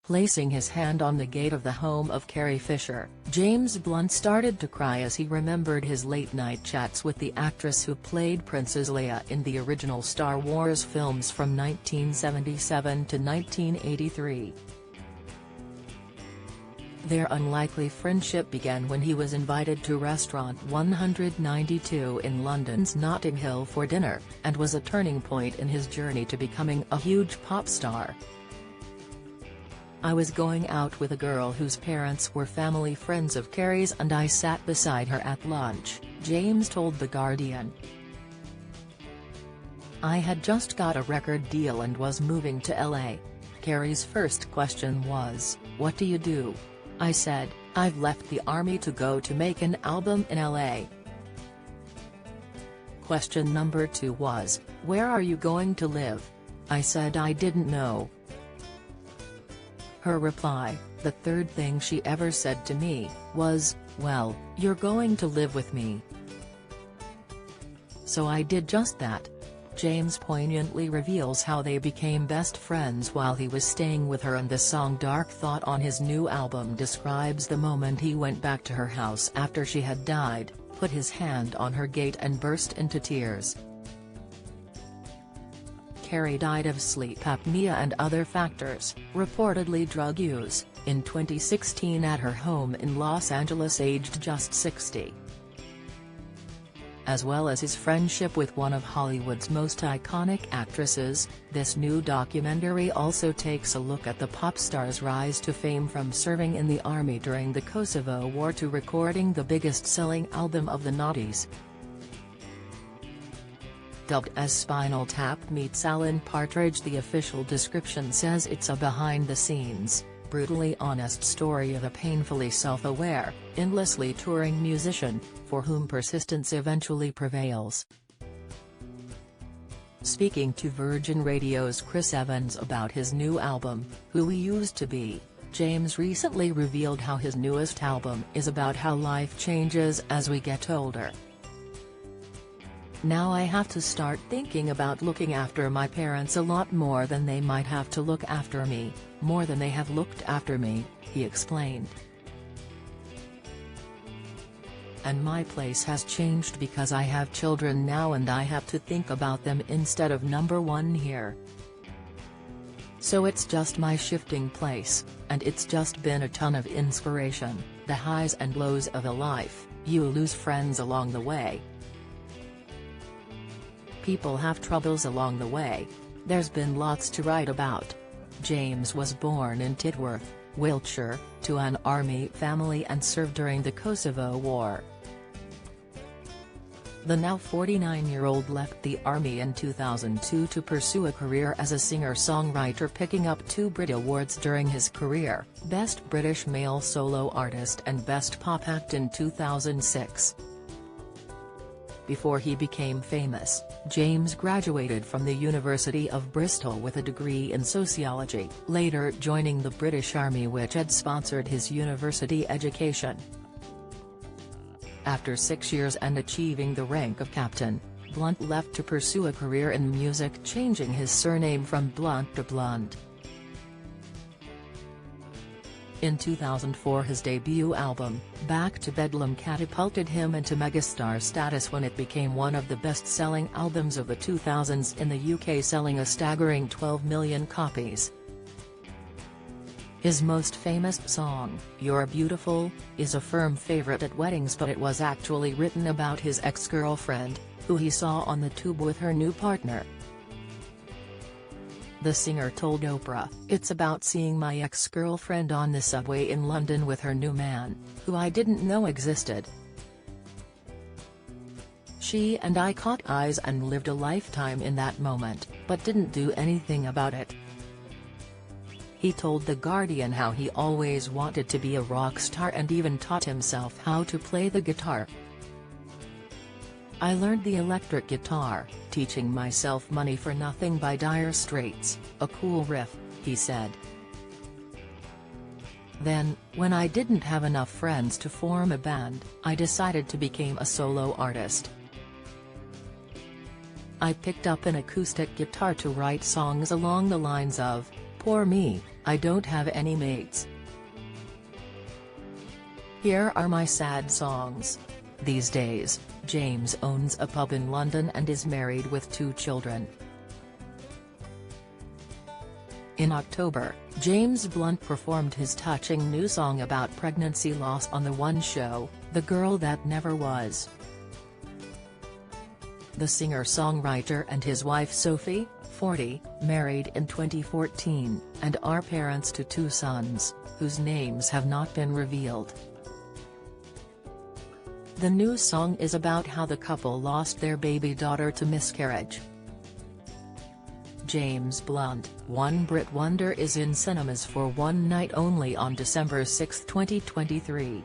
Placing his hand on the gate of the home of Carrie Fisher, James Blunt started to cry as he remembered his late-night chats with the actress who played Princess Leia in the original Star Wars films from 1977 to 1983. Their unlikely friendship began when he was invited to Restaurant 192 in London's Notting Hill for dinner, and was a turning point in his journey to becoming a huge pop star. "I was going out with a girl whose parents were family friends of Carrie's and I sat beside her at lunch," James told The Guardian. "I had just got a record deal and was moving to LA. Carrie's first question was, 'What do you do?' I said, 'I've left the army to go to make an album in LA.' Question number 2 was, 'Where are you going to live?' I said I didn't know." Her reply, "The third thing she ever said to me, was, 'Well, you're going to live with me.' So I did just that." James poignantly reveals how they became best friends while he was staying with her, and the song Dark Thought on his new album describes the moment he went back to her house after she had died, put his hand on her gate and burst into tears. Carrie died of sleep apnea and other factors, reportedly drug use, in 2016 at her home in Los Angeles, aged just 60. As well as his friendship with one of Hollywood's most iconic actresses, this new documentary also takes a look at the pop star's rise to fame, from serving in the army during the Kosovo War to recording the biggest-selling album of the noughties. Dubbed as Spinal Tap meets Alan Partridge, the official description says it's a behind-the-scenes, brutally honest story of a painfully self-aware, endlessly touring musician, for whom persistence eventually prevails. Speaking to Virgin Radio's Chris Evans about his new album, Who We Used to Be, James recently revealed how his newest album is about how life changes as we get older. "Now I have to start thinking about looking after my parents a lot more than they might have to look after me, more than they have looked after me," he explained. "And my place has changed because I have children now and I have to think about them instead of number one here. So it's just my shifting place, and it's just been a ton of inspiration, the highs and lows of a life. You lose friends along the way. People have troubles along the way. There's been lots to write about." James was born in Tidworth, Wiltshire, to an army family and served during the Kosovo War. The now 49-year-old left the army in 2002 to pursue a career as a singer-songwriter, picking up 2 Brit Awards during his career, Best British Male Solo Artist and Best Pop Act in 2006. Before he became famous, James graduated from the University of Bristol with a degree in sociology, later joining the British Army, which had sponsored his university education. After 6 years and achieving the rank of captain, Blunt left to pursue a career in music, changing his surname from Blunt to Blunt. In 2004, his debut album, Back to Bedlam, catapulted him into megastar status when it became one of the best-selling albums of the 2000s in the UK, selling a staggering 12 million copies. His most famous song, You're Beautiful, is a firm favourite at weddings, but it was actually written about his ex-girlfriend, who he saw on the tube with her new partner. The singer told Oprah, "It's about seeing my ex-girlfriend on the subway in London with her new man, who I didn't know existed. She and I caught eyes and lived a lifetime in that moment, but didn't do anything about it." He told The Guardian how he always wanted to be a rock star and even taught himself how to play the guitar. "I learned the electric guitar, teaching myself Money for Nothing by Dire Straits, a cool riff," he said. "Then, when I didn't have enough friends to form a band, I decided to become a solo artist. I picked up an acoustic guitar to write songs along the lines of, 'Poor me, I don't have any mates. Here are my sad songs. These days, James owns a pub in London and is married with 2 children. In October, James Blunt performed his touching new song about pregnancy loss on The One Show, The Girl That Never Was. The singer-songwriter and his wife Sophie, 40, married in 2014, and are parents to 2 sons, whose names have not been revealed. The new song is about how the couple lost their baby daughter to miscarriage. James Blunt, One Brit Wonder is in cinemas for one night only on December 6, 2023.